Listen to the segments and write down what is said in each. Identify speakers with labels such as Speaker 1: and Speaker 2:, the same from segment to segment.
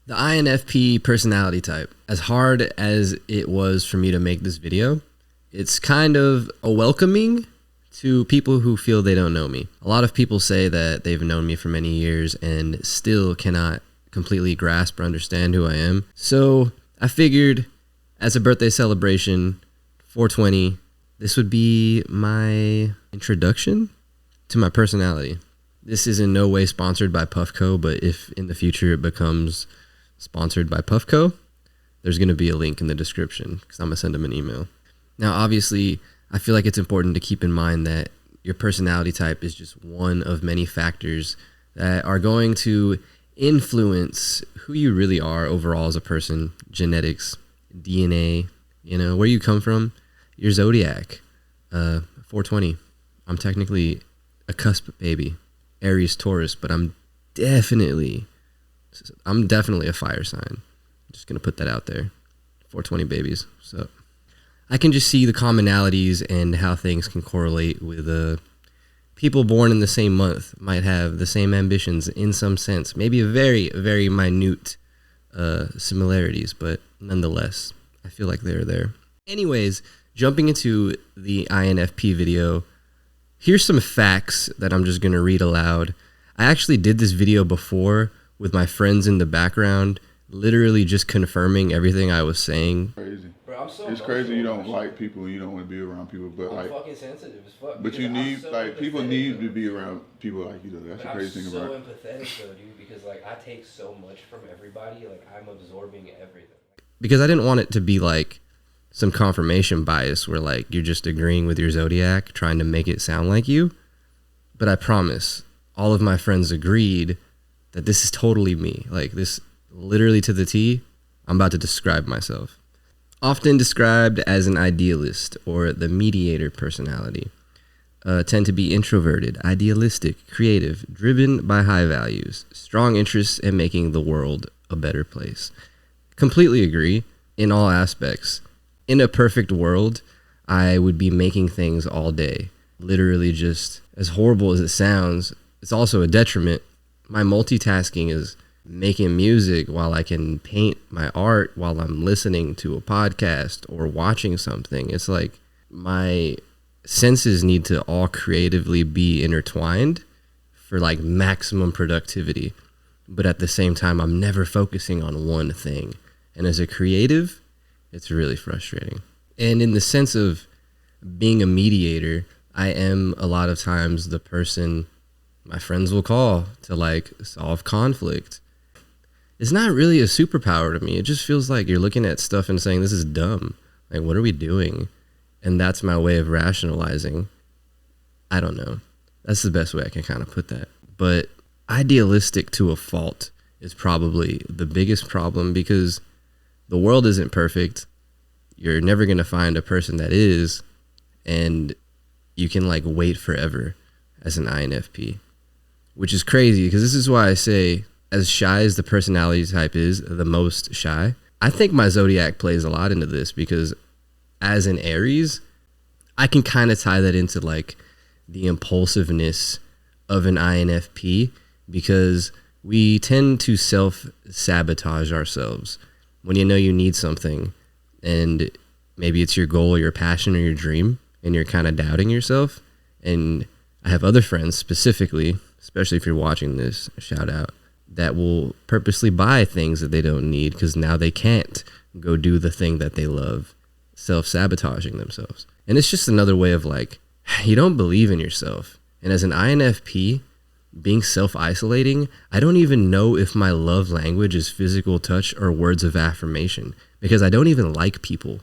Speaker 1: The INFP personality type. As hard as it was for me to make this video, it's kind of a welcoming to people who feel they don't know me. A lot of people say that they've known me for many years and still cannot completely grasp or understand who I am. So I figured as a birthday celebration, 420, this would be my introduction to my personality. This is in no way sponsored by Puffco, but if in the future it becomes sponsored by Puffco, there's going to be a link in the description because I'm going to send them an email. Now, obviously, I feel like it's important to keep in mind that your personality type is just one of many factors that are going to influence who you really are overall as a person. Genetics, DNA, where you come from, your zodiac, 420. I'm technically a cusp baby, Aries, Taurus, but I'm definitely a fire sign. I'm just going to put that out there. 420 babies. So I can just see the commonalities and how things can correlate with people born in the same month might have the same ambitions in some sense, maybe a very, very minute similarities, but nonetheless, I feel like they're there. Anyways, jumping into the INFP video, here's some facts that I'm just going to read aloud. I actually did this video before with my friends in the background, literally just confirming everything I was saying.
Speaker 2: Crazy. Bro, I'm so it's crazy you don't like people and you don't want to be around people, but I'm fucking sensitive as fuck. But you need people need to be around people like you though. That's the crazy thing about it.
Speaker 3: I'm so empathetic though, dude, because I take so much from everybody. I'm absorbing everything.
Speaker 1: Because I didn't want it to be some confirmation bias where you're just agreeing with your zodiac, trying to make it sound like you. But I promise, all of my friends agreed that this is totally me. This literally to the T, I'm about to describe myself. Often described as an idealist or the mediator personality. Tend to be introverted, idealistic, creative, driven by high values, strong interests in making the world a better place. Completely agree in all aspects. In a perfect world, I would be making things all day. Literally, just as horrible as it sounds, it's also a detriment. My multitasking is making music while I can paint my art while I'm listening to a podcast or watching something. It's my senses need to all creatively be intertwined for maximum productivity. But at the same time, I'm never focusing on one thing. And as a creative, it's really frustrating. And in the sense of being a mediator, I am a lot of times the person my friends will call to solve conflict. It's not really a superpower to me. It just feels like you're looking at stuff and saying, this is dumb. What are we doing? And that's my way of rationalizing. I don't know. That's the best way I can kind of put that. But idealistic to a fault is probably the biggest problem because the world isn't perfect. You're never going to find a person that is. And you can wait forever as an INFP, which is crazy because this is why I say, as shy as the personality type is, the most shy, I think my zodiac plays a lot into this because as an Aries, I can kind of tie that into the impulsiveness of an INFP because we tend to self-sabotage ourselves. When you know you need something and maybe it's your goal or your passion or your dream and you're kind of doubting yourself. And I have other friends specifically, especially if you're watching this, shout out, that will purposely buy things that they don't need because now they can't go do the thing that they love, self-sabotaging themselves. And it's just another way of you don't believe in yourself. And as an INFP, being self-isolating, I don't even know if my love language is physical touch or words of affirmation because I don't even like people.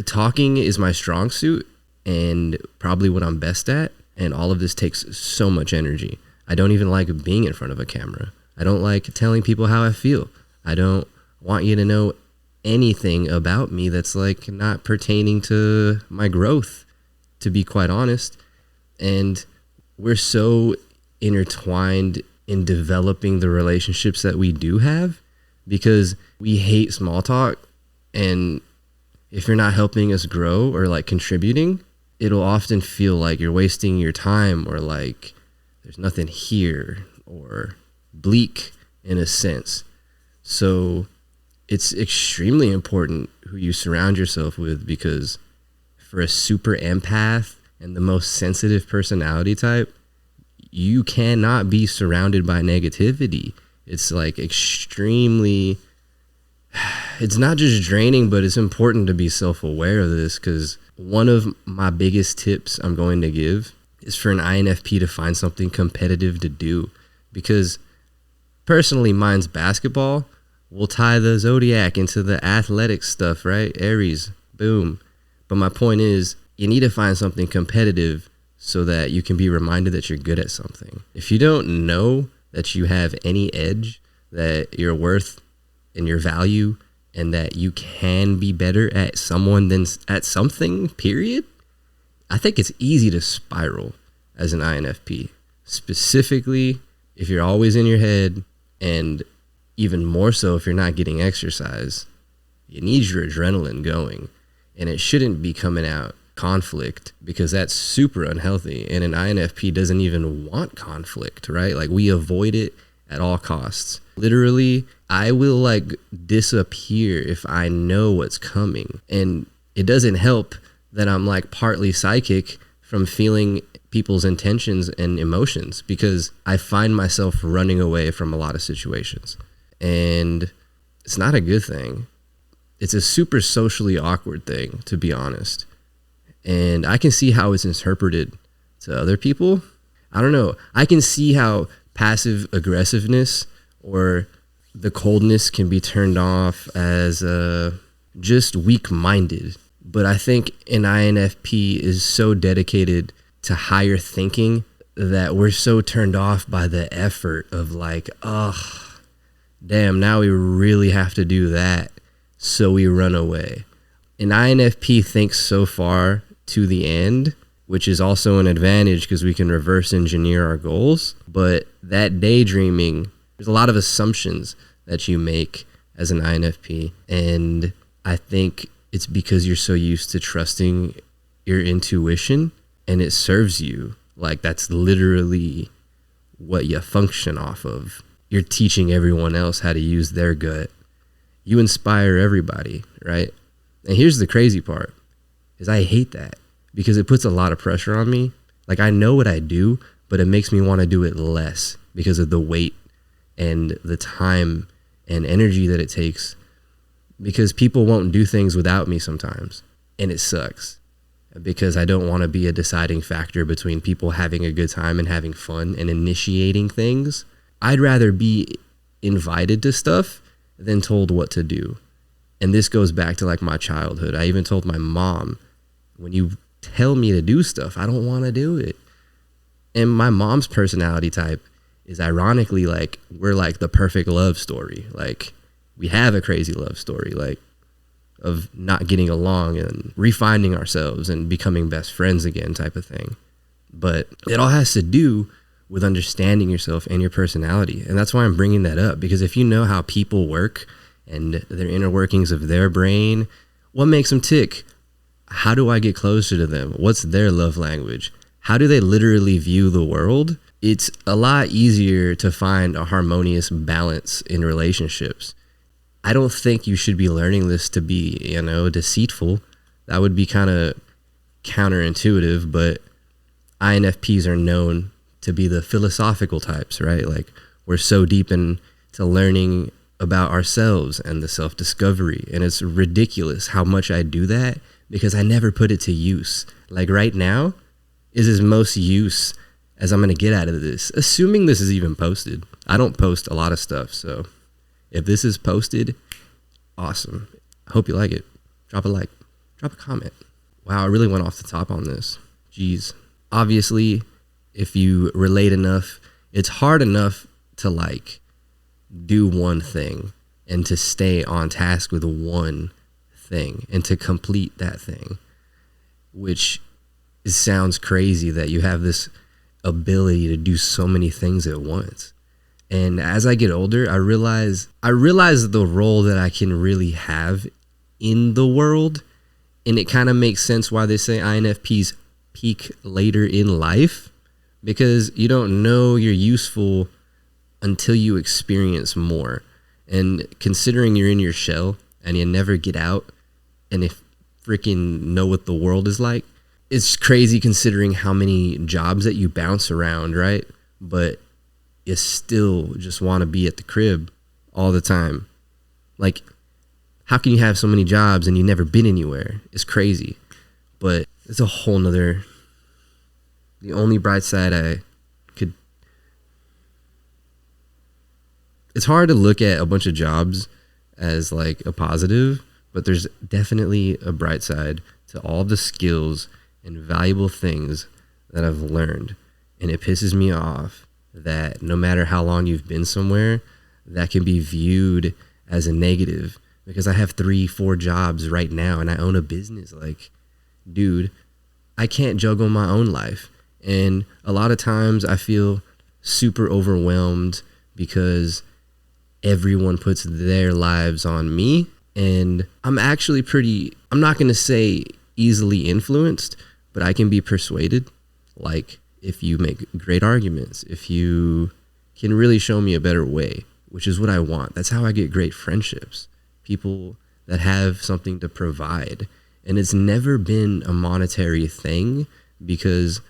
Speaker 1: Talking is my strong suit and probably what I'm best at. And all of this takes so much energy. I don't even like being in front of a camera. I don't like telling people how I feel. I don't want you to know anything about me that's not pertaining to my growth, to be quite honest. And we're so intertwined in developing the relationships that we do have because we hate small talk. And if you're not helping us grow or contributing, it'll often feel like you're wasting your time or there's nothing here or bleak in a sense. So it's extremely important who you surround yourself with, because for a super empath and the most sensitive personality type, you cannot be surrounded by negativity. It's like extremely, it's not just draining, but it's important to be self-aware of this, because one of my biggest tips I'm going to give is for an INFP to find something competitive to do. Because personally, mine's basketball. We'll tie the zodiac into the athletic stuff, right? Aries, boom. But my point is, you need to find something competitive so that you can be reminded that you're good at something. If you don't know that you have any edge, that you're worth and your value, and that you can be better at someone than at something, period, I think it's easy to spiral as an INFP. Specifically, if you're always in your head, and even more so if you're not getting exercise. You need your adrenaline going, and it shouldn't be coming out conflict, because that's super unhealthy. And an INFP doesn't even want conflict, right? Like, we avoid it at all costs. Literally, I will like disappear if I know what's coming. And it doesn't help that I'm like partly psychic from feeling people's intentions and emotions, because I find myself running away from a lot of situations. And it's not a good thing. It's a super socially awkward thing, to be honest. And I can see how it's interpreted to other people. I don't know. I can see how passive aggressiveness or the coldness can be turned off as just weak-minded. But I think an INFP is so dedicated to higher thinking that we're so turned off by the effort of like, oh, damn, now we really have to do that. So we run away. An INFP thinks so far to the end, which is also an advantage because we can reverse engineer our goals. But that daydreaming, there's a lot of assumptions that you make as an INFP. And I think it's because you're so used to trusting your intuition, and it serves you. Like, that's literally what you function off of. You're teaching everyone else how to use their gut. You inspire everybody, right? And here's the crazy part, is I hate that, because it puts a lot of pressure on me. Like, I know what I do, but it makes me want to do it less because of the weight and the time and energy that it takes, because people won't do things without me sometimes. And it sucks, because I don't want to be a deciding factor between people having a good time and having fun and initiating things. I'd rather be invited to stuff than told what to do. And this goes back to like my childhood. I even told my mom, when you tell me to do stuff, I don't want to do it. And my mom's personality type is ironically like, we're like the perfect love story. Like, we have a crazy love story, like, of not getting along and refinding ourselves and becoming best friends again type of thing. But it all has to do with understanding yourself and your personality. And that's why I'm bringing that up, because if you know how people work and their inner workings of their brain, what makes them tick? How do I get closer to them? What's their love language? How do they literally view the world? It's a lot easier to find a harmonious balance in relationships. I don't think you should be learning this to be, deceitful. That would be kind of counterintuitive, but INFPs are known to be the philosophical types, right? Like, we're so deep into learning about ourselves and the self-discovery. And it's ridiculous how much I do that, because I never put it to use. Like, right now is as most use as I'm going to get out of this, assuming this is even posted. I don't post a lot of stuff, so if this is posted, awesome. I hope you like it. Drop a like, drop a comment. Wow, I really went off the top on this. Jeez. Obviously, if you relate enough, it's hard enough to like do one thing and to stay on task with one thing and to complete that thing, which sounds crazy that you have this ability to do so many things at once. And as I get older, I realize the role that I can really have in the world. And it kind of makes sense why they say INFPs peak later in life, because you don't know you're useful until you experience more. And considering you're in your shell and you never get out and if freaking know what the world is like, it's crazy considering how many jobs that you bounce around, right? But you still just want to be at the crib all the time. Like, how can you have so many jobs and you never been anywhere? It's crazy. But it's a whole nother, the only bright side I could, it's hard to look at a bunch of jobs as like a positive, but there's definitely a bright side to all the skills and valuable things that I've learned. And it pisses me off that no matter how long you've been somewhere, that can be viewed as a negative, because I have 3-4 jobs right now and I own a business. Like, dude, I can't juggle my own life. And a lot of times I feel super overwhelmed because everyone puts their lives on me. And I'm actually I'm not going to say easily influenced, but I can be persuaded. Like, if you make great arguments, if you can really show me a better way, which is what I want. That's how I get great friendships. People that have something to provide. And it's never been a monetary thing because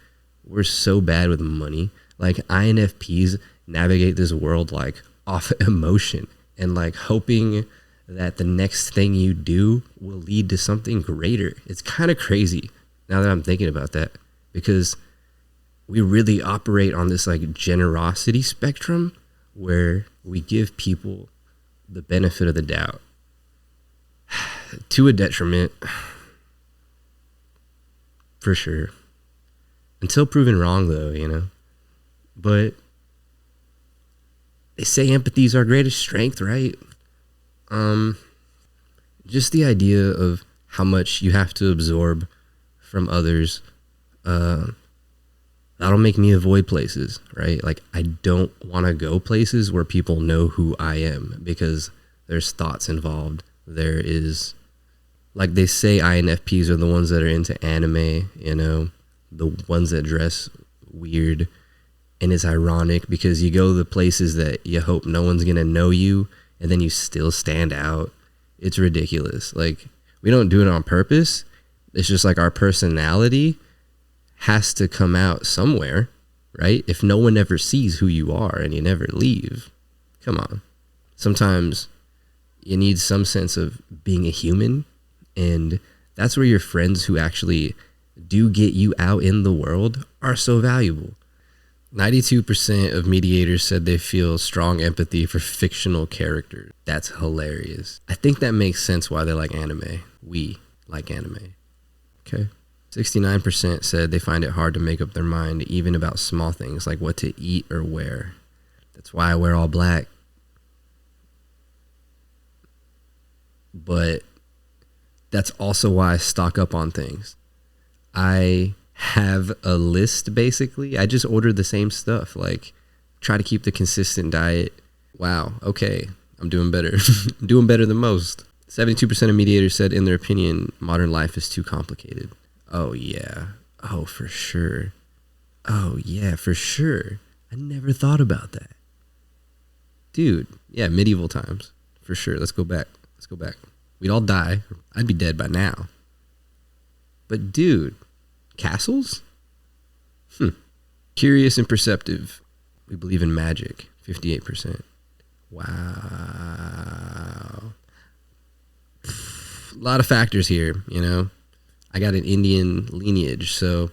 Speaker 1: we're so bad with money. Like, INFPs navigate this world like off emotion and like hoping that the next thing you do will lead to something greater. It's kind of crazy now that I'm thinking about that, because we really operate on this like generosity spectrum where we give people the benefit of the doubt to a detriment, for sure. Until proven wrong, though, you know. But they say empathy is our greatest strength, right? Just the idea of how much you have to absorb from others, that'll make me avoid places, right? Like, I don't want to go places where people know who I am because there's thoughts involved. There is, like they say, INFPs are the ones that are into anime, you know, the ones that dress weird. And it's ironic because you go to the places that you hope no one's going to know you, and then you still stand out. It's ridiculous. Like, we don't do it on purpose. It's just like our personality has to come out somewhere, right? If no one ever sees who you are and you never leave, come on. Sometimes you need some sense of being a human, and that's where your friends who actually do get you out in the world are so valuable. 92% of mediators said they feel strong empathy for fictional characters. That's hilarious. I think that makes sense why they like anime. We like anime. Okay. 69% said they find it hard to make up their mind even about small things like what to eat or wear. That's why I wear all black. But that's also why I stock up on things. I have a list, basically. I just order the same stuff, like try to keep the consistent diet. Wow, okay, I'm doing better. I'm doing better than most. 72% of mediators said in their opinion modern life is too complicated. Oh yeah, oh for sure. Oh yeah, for sure. I never thought about that, dude. Yeah, medieval times for sure. Let's go back. We'd all die. I'd be dead by now. But dude, castles? Curious and perceptive. We believe in magic. 58%. Wow. A lot of factors here, you know. I got an Indian lineage, so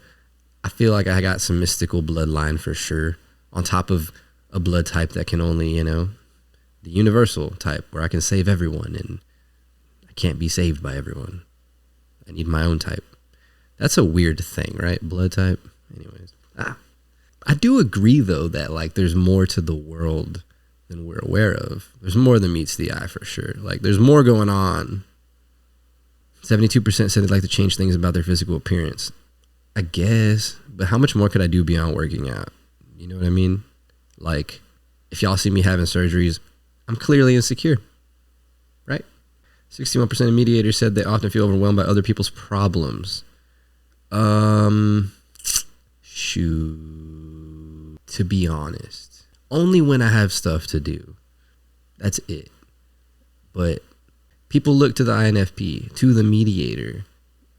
Speaker 1: I feel like I got some mystical bloodline for sure. On top of a blood type that can only, you know, the universal type where I can save everyone and I can't be saved by everyone. I need my own type. That's a weird thing, right? Blood type. Anyways. I do agree, though, that, like, there's more to the world than we're aware of. There's more than meets the eye, for sure. Like, there's more going on. 72% said they'd like to change things about their physical appearance. I guess. But how much more could I do beyond working out? You know what I mean? Like, if y'all see me having surgeries, I'm clearly insecure. Right? 61% of mediators said they often feel overwhelmed by other people's problems. Shoot. To be honest, only when I have stuff to do. That's it. But people look to the INFP, to the mediator,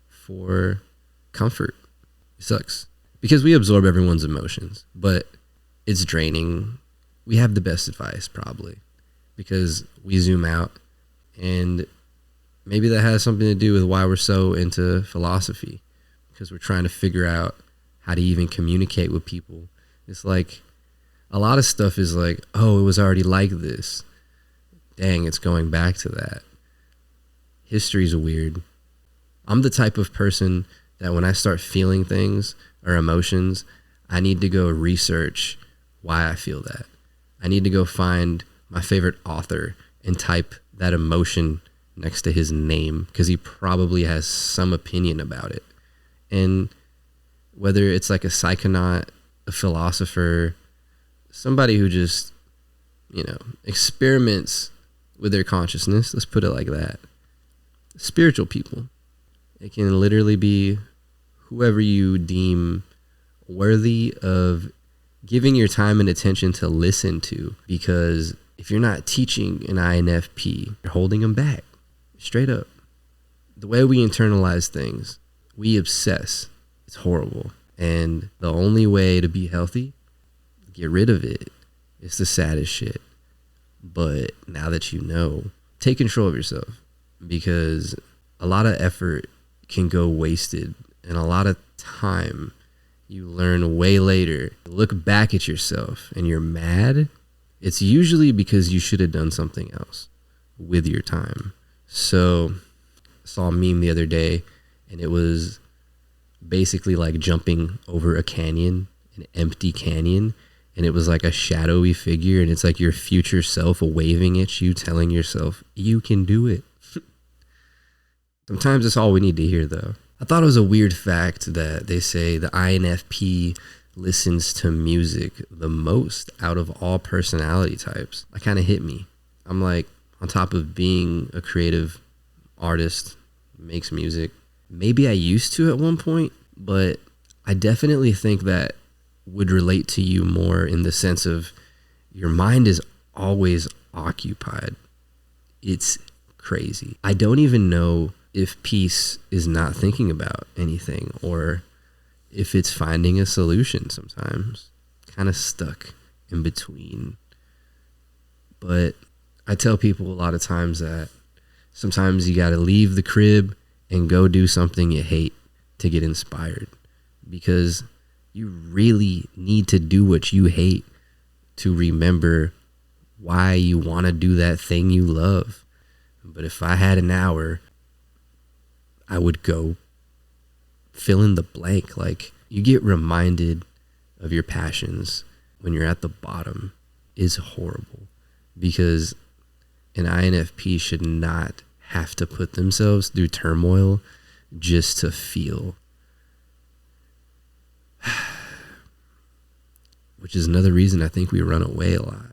Speaker 1: for comfort. It sucks because we absorb everyone's emotions, but it's draining. We have the best advice probably because we zoom out, and maybe that has something to do with why we're so into philosophy, because we're trying to figure out how to even communicate with people. It's like a lot of stuff is like, oh, it was already like this. Dang, it's going back to that. History's weird. I'm the type of person that when I start feeling things or emotions, I need to go research why I feel that. I need to go find my favorite author and type that emotion next to his name because he probably has some opinion about it. And whether it's like a psychonaut, a philosopher, somebody who just, experiments with their consciousness, let's put it like that. Spiritual people. It can literally be whoever you deem worthy of giving your time and attention to listen to, because if you're not teaching an INFP, you're holding them back. Straight up. The way we internalize things, we obsess. It's horrible. And the only way to be healthy, get rid of it. It's the saddest shit. But now that you know, take control of yourself, because a lot of effort can go wasted, and a lot of time you learn way later. Look back at yourself and you're mad. It's usually because you should have done something else with your time. So I saw a meme the other day, and it was basically like jumping over a canyon, an empty canyon, and it was like a shadowy figure, and it's like your future self waving at you, telling yourself, you can do it. Sometimes that's all we need to hear, though. I thought it was a weird fact that they say the INFP listens to music the most out of all personality types. That kind of hit me. I'm like, on top of being a creative artist, makes music, maybe I used to at one point, but I definitely think that would relate to you more in the sense of your mind is always occupied. It's crazy. I don't even know if peace is not thinking about anything or if it's finding a solution sometimes. Kind of stuck in between. But I tell people a lot of times that sometimes you got to leave the crib and go do something you hate to get inspired, because you really need to do what you hate to remember why you want to do that thing you love. But if I had an hour, I would go fill in the blank. Like, you get reminded of your passions when you're at the bottom is horrible, because an INFP should not have to put themselves through turmoil just to feel. Which is another reason I think we run away a lot.